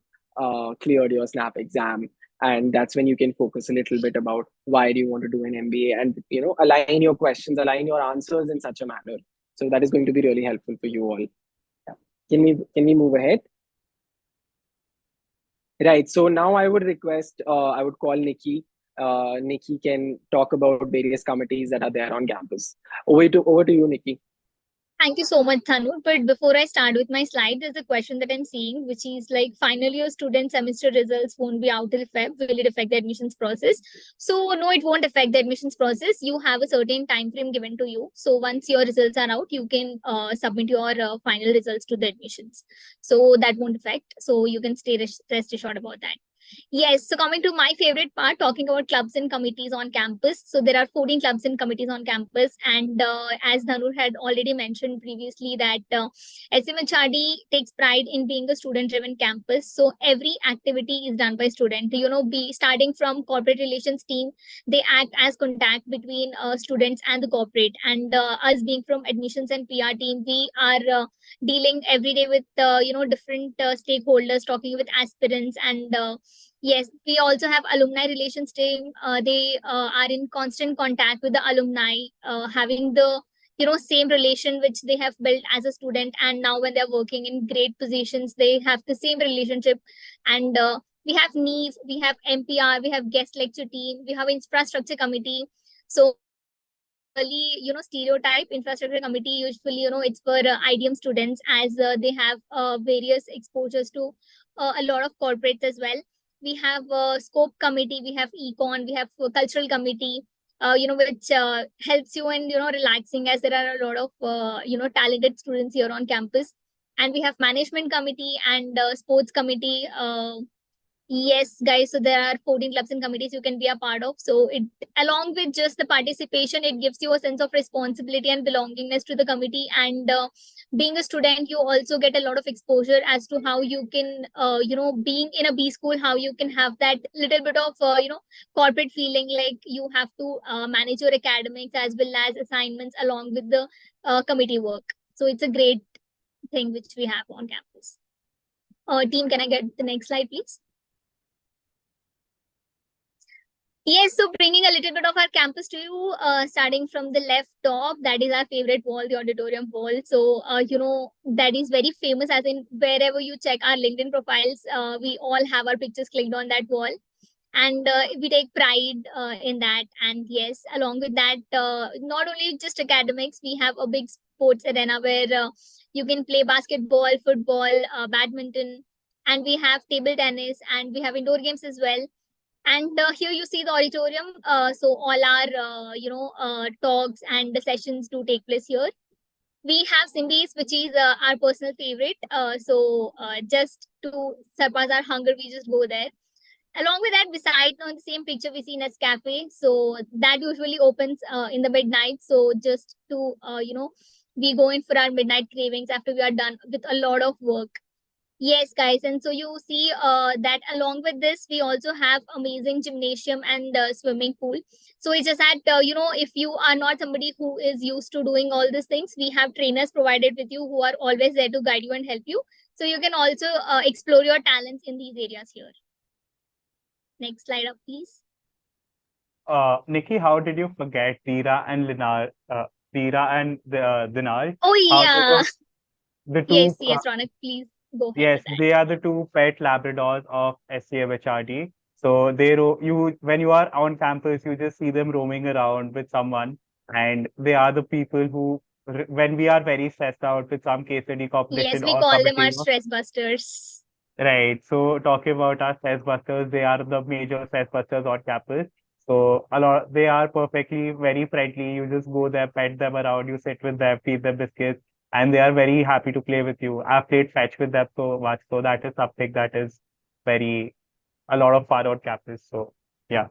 cleared your SNAP exam. And that's when you can focus a little bit about why do you want to do an MBA, and align your questions, align your answers in such a manner. So that is going to be really helpful for you all. Yeah. Can we move ahead? Right. So now I would request, I would call Nikki. Nikki can talk about various committees that are there on campus. Over to you, Nikki. Thank you so much, Thanu. But before I start with my slide, there's a question that I'm seeing, which is like final year student semester results won't be out till Feb. Will it affect the admissions process? So no, it won't affect the admissions process. You have a certain time frame given to you. So once your results are out, you can submit your final results to the admissions. So that won't affect. So you can stay rest assured about that. Yes, so coming to my favorite part, talking about clubs and committees on campus. So there are 14 clubs and committees on campus. And as Dhanur had already mentioned previously that SMHRD takes pride in being a student-driven campus. So every activity is done by student. Starting from corporate relations team, they act as contact between students and the corporate. And us being from admissions and PR team, we are dealing every day with different stakeholders, talking with aspirants, and yes, we also have alumni relations team. They are in constant contact with the alumni, having the same relation which they have built as a student, and now when they're working in great positions, they have the same relationship. And we have needs, we have MPR, we have guest lecture team, we have infrastructure committee. So stereotype infrastructure committee usually it's for IDM students, as they have various exposures to a lot of corporates as well. We have a scope committee, we have econ, we have a cultural committee, which helps you in relaxing, as there are a lot of talented students here on campus. And we have management committee and sports committee, Yes, guys. So there are 14 clubs and committees you can be a part of. So it, along with just the participation, it gives you a sense of responsibility and belongingness to the committee. And being a student, you also get a lot of exposure as to how you can, being in a B school, how you can have that little bit of, corporate feeling, like you have to manage your academics as well as assignments along with the committee work. So it's a great thing which we have on campus. Team, can I get the next slide, please? Yes, so bringing a little bit of our campus to you, starting from the left top, that is our favorite wall, the auditorium wall. So, that is very famous, as in wherever you check our LinkedIn profiles, we all have our pictures clicked on that wall. And we take pride in that. And yes, along with that, not only just academics, we have a big sports arena where you can play basketball, football, badminton, and we have table tennis, and we have indoor games as well. And here you see the auditorium. So all our talks and the sessions do take place here. We have Simbies, which is our personal favorite. So just to surpass our hunger, we just go there. Along with that, beside on the same picture, we see Nescafe. So that usually opens in the midnight. So just to we go in for our midnight cravings after we are done with a lot of work. Yes, guys. And so you see that along with this, we also have amazing gymnasium and swimming pool. So it's just that, if you are not somebody who is used to doing all these things, we have trainers provided with you who are always there to guide you and help you. So you can also explore your talents in these areas here. Next slide up, please. Nikki, how did you forget Veera and Linar? Veera and Dinar? Oh, yeah. The two, Yes, Ronak, please. Go ahead. Yes, they are the two pet Labradors of SCMHRD. So when you are on campus, you just see them roaming around with someone, and they are the people who, when we are very stressed out with some case study Yes, competition we or call them committee our work, stress busters. right? So talking about our stress busters, they are the major stress busters on campus. So they are perfectly very friendly. You just go there, pet them around, you sit with them, feed them biscuits, and they are very happy to play with you. I've played fetch with them so much, so that is something that is a lot of fun on campus. So yeah.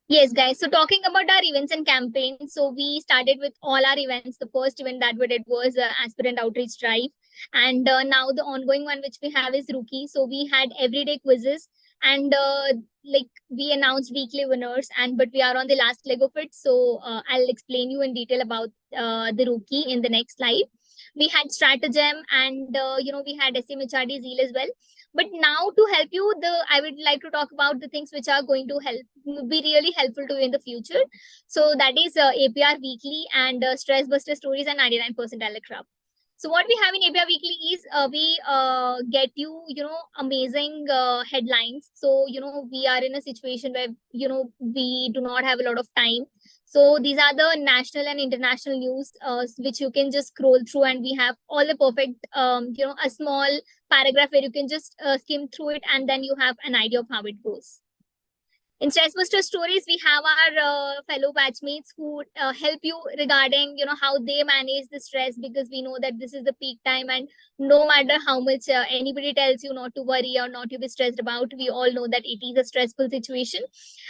Yes, guys. So talking about our events and campaigns, so we started with all our events. The first event that we did was Aspirant Outreach Drive. And now the ongoing one which we have is Rookie. So we had everyday quizzes, and we announced weekly winners, but we are on the last leg of it. So I'll explain you in detail about the Rookie in the next slide. We had Stratagem, and we had SCMHRD Zeal as well. But now to help you, I would like to talk about the things which are going to be really helpful to you in the future. So that is APR Weekly and Stress Buster Stories and 99 Percentile Club. So what we have in APR Weekly is we get you, amazing headlines. So, we are in a situation where, we do not have a lot of time. So these are the national and international news, which you can just scroll through, and we have all the perfect, a small paragraph where you can just skim through it, and then you have an idea of how it goes. In Stressbuster Stories, we have our fellow batchmates who help you regarding, how they manage the stress, because we know that this is the peak time, and no matter how much anybody tells you not to worry or not to be stressed about, we all know that it is a stressful situation.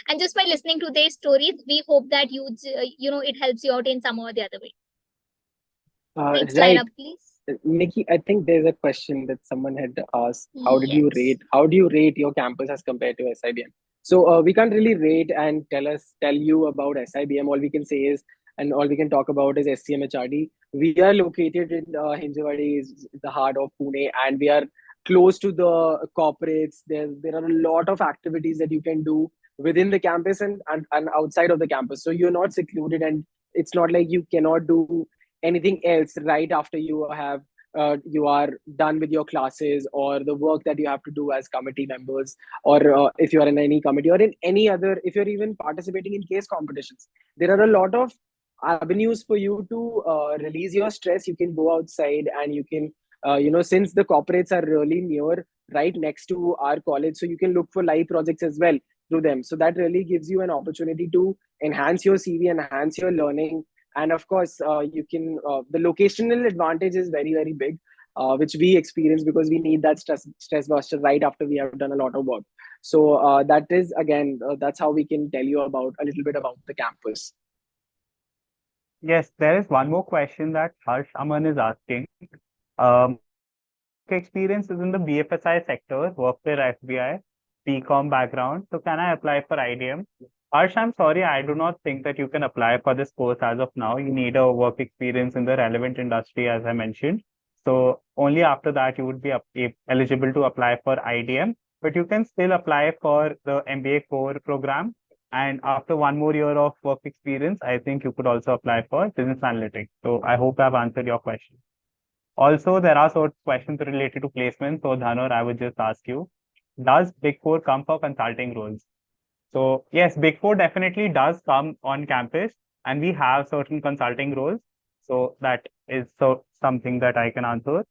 And just by listening to their stories, we hope that it helps you out in some or the other way. Next slide up, please. Nikki, I think there's a question that someone had asked. How do you rate your campus as compared to SIBM? So we can't really rate and tell you about SIBM. All we can say is, and all we can talk about is SCMHRD. We are located in Hinjawadi, is the heart of Pune, and we are close to the corporates. There are a lot of activities that you can do within the campus and outside of the campus. So you're not secluded, and it's not like you cannot do anything else right after you are done with your classes or the work that you have to do as committee members, or if you are in any committee or in any other, if you're even participating in case competitions. There are a lot of avenues for you to release your stress. You can go outside, and you can since the corporates are really near, right next to our college, so you can look for live projects as well through them. So that really gives you an opportunity to enhance your CV, enhance your learning. And of course, you can the locational advantage is very, very big. which we experience because we need that stress buster right after we have done a lot of work. So that is, again, that's how we can tell you about a little bit about the campus. Yes, there is one more question that Harsh Aman is asking. Um, experience is in the BFSI sector, work for FBI, BCom background. So can I apply for IDM? Harsh, I'm sorry, I do not think that you can apply for this course as of now. You need a work experience in the relevant industry, as I mentioned. So only after that you would be eligible to apply for IDM. But you can still apply for the MBA core program. And after one more year of work experience, I think you could also apply for business analytics. So I hope I've answered your question. Also, there are sort of questions related to placement. So, Dhanor, I would just ask you, does Big Four come for consulting roles? So, yes, Big Four definitely does come on campus, and we have certain consulting roles. So, that is something that I can answer.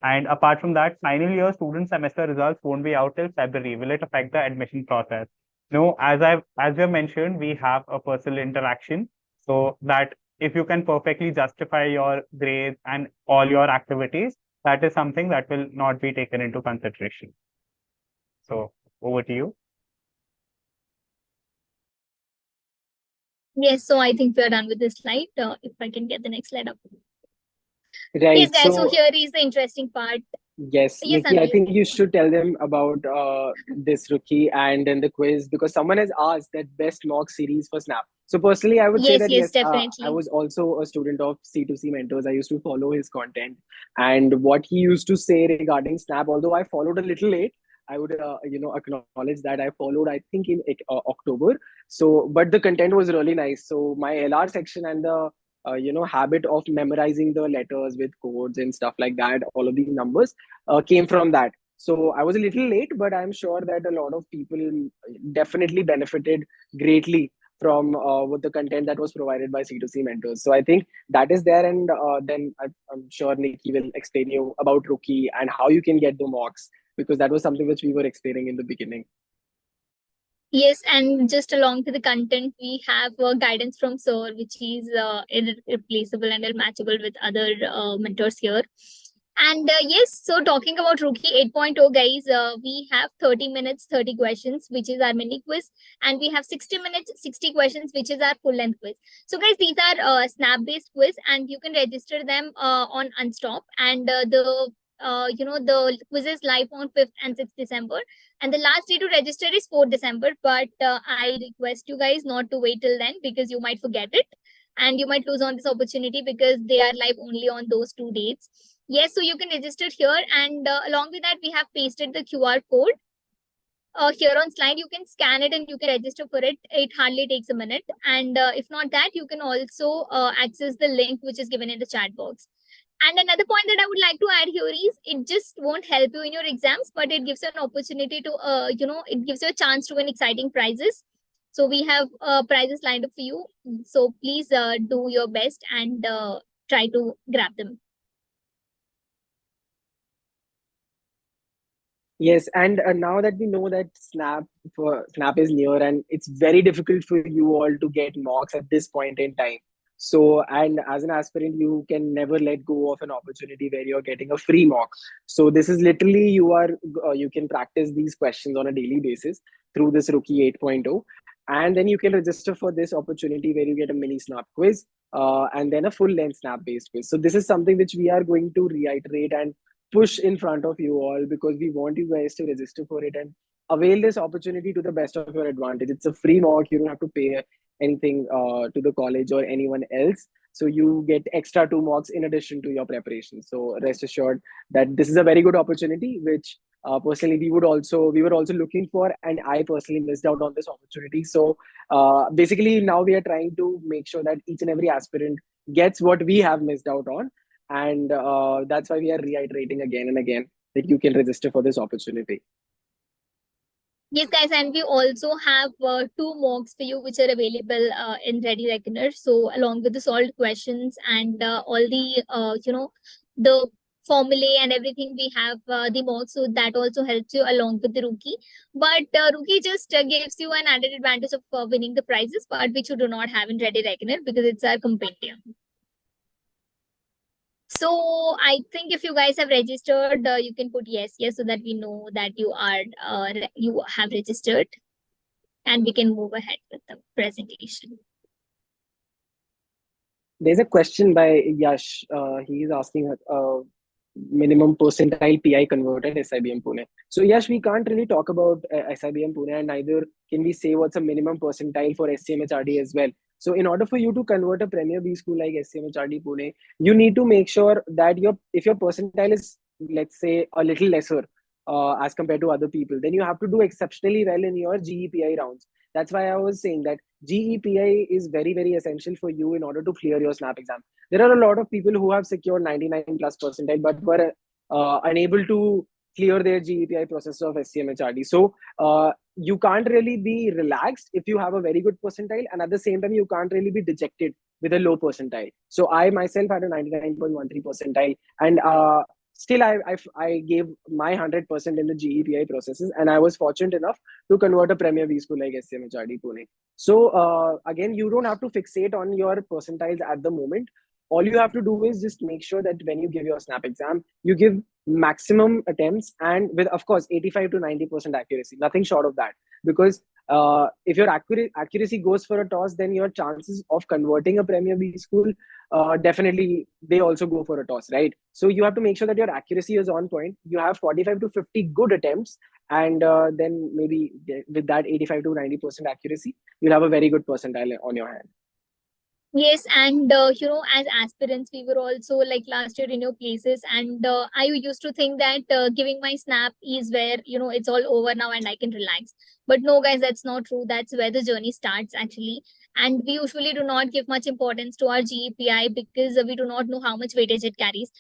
And apart from that, final year student semester results won't be out till February. Will it affect the admission process? No, as we have mentioned, we have a personal interaction, so that if you can perfectly justify your grades and all your activities, that is something that will not be taken into consideration. So over to you. Yes, so I think we are done with this slide. If I can get the next slide up. Right. Yes, guys, so here is the interesting part. Yes, Yes, Nikki, I Anu. think you should tell them about this rookie and then the quiz, because someone has asked that best mock series for Snap. So personally, I would say that Yes, I definitely. was also a student of C2C Mentors. I used to follow his content, and what he used to say regarding Snap, although I followed a little late, I would acknowledge that I followed, I think, in October. So, but the content was really nice. So my LR section and the habit of memorizing the letters with codes and stuff like that, all of these numbers came from that. So I was a little late, but I'm sure that a lot of people definitely benefited greatly from with the content that was provided by C2C Mentors. So I think that is there, and then I'm sure Nikki will explain you about Rookie and how you can get the mocks, because that was something which we were explaining in the beginning. Yes, and just along to the content, we have guidance from Sir, which is irreplaceable and unmatchable with other mentors here. And yes, so talking about Rookie 8.0, guys, we have 30 minutes, 30 questions, which is our mini quiz. And we have 60 minutes, 60 questions, which is our full length quiz. So guys, these are snap-based quiz, and you can register them on Unstop. And the quiz is live on 5th and 6th December. And the last day to register is 4th December. But I request you guys not to wait till then, because you might forget it. And you might lose on this opportunity because they are live only on those 2 dates. Yes, so you can register here, and along with that, we have pasted the QR code here on slide. You can scan it and you can register for it. It hardly takes a minute. And if not that, you can also access the link which is given in the chat box. And another point that I would like to add here is, it just won't help you in your exams, but it gives you an opportunity to, it gives you a chance to win exciting prizes. So we have prizes lined up for you. So please do your best and try to grab them. Yes, and now that we know that Snap is near, and it's very difficult for you all to get mocks at this point in time. So, and as an aspirant, you can never let go of an opportunity where you're getting a free mock. So this is literally, you can practice these questions on a daily basis through this Rookie 8.0. And then you can register for this opportunity where you get a mini Snap quiz and then a full length Snap based quiz. So this is something which we are going to reiterate and push in front of you all, because we want you guys to register for it and avail this opportunity to the best of your advantage. It's a free mock. You don't have to pay anything to the college or anyone else. So you get extra 2 mocks in addition to your preparation. So rest assured that this is a very good opportunity, which personally we were also looking for, and I personally missed out on this opportunity. So basically now we are trying to make sure that each and every aspirant gets what we have missed out on. And that's why we are reiterating again and again that you can register for this opportunity. Yes, guys, and we also have 2 mocks for you, which are available in Ready Reckoner. So along with the solved questions and all the, the formulae and everything, we have the mocks. So that also helps you along with the Rookie. But Rookie just gives you an added advantage of winning the prizes, but which you do not have in Ready Reckoner because it's our compendium. So I think if you guys have registered, you can put yes, so that we know that you have registered, and we can move ahead with the presentation. There's a question by Yash. He is asking minimum percentile PI converted SIBM Pune. So Yash, we can't really talk about SIBM Pune, and neither can we say what's a minimum percentile for SCMHRD as well. So in order for you to convert a Premier B school like SCMHRD Pune, you need to make sure that if your percentile is, let's say, a little lesser as compared to other people, then you have to do exceptionally well in your GEPI rounds. That's why I was saying that GEPI is very, very essential for you in order to clear your SNAP exam. There are a lot of people who have secured 99 plus percentile but were unable to clear their GEPI process of SCMHRD. So you can't really be relaxed if you have a very good percentile, and at the same time you can't really be dejected with a low percentile. So I myself had a 99.13 percentile, and still I gave my 100% in the GEPI processes, and I was fortunate enough to convert a Premier B school like SCMHRD Pune. So again, you don't have to fixate on your percentiles at the moment. All you have to do is just make sure that when you give your SNAP exam, you give maximum attempts, and with, of course, 85 to 90% accuracy, nothing short of that. Because if your accuracy goes for a toss, then your chances of converting a Premier B school, definitely they also go for a toss, right? So you have to make sure that your accuracy is on point. You have 45 to 50 good attempts, and then maybe with that 85 to 90% accuracy, you'll have a very good percentile on your hand. Yes, and as aspirants, we were also like last year in your places, and I used to think that giving my SNAP is where it's all over now and I can relax. But no, guys, that's not true. That's where the journey starts actually. And we usually do not give much importance to our GEPI because we do not know how much weightage it carries.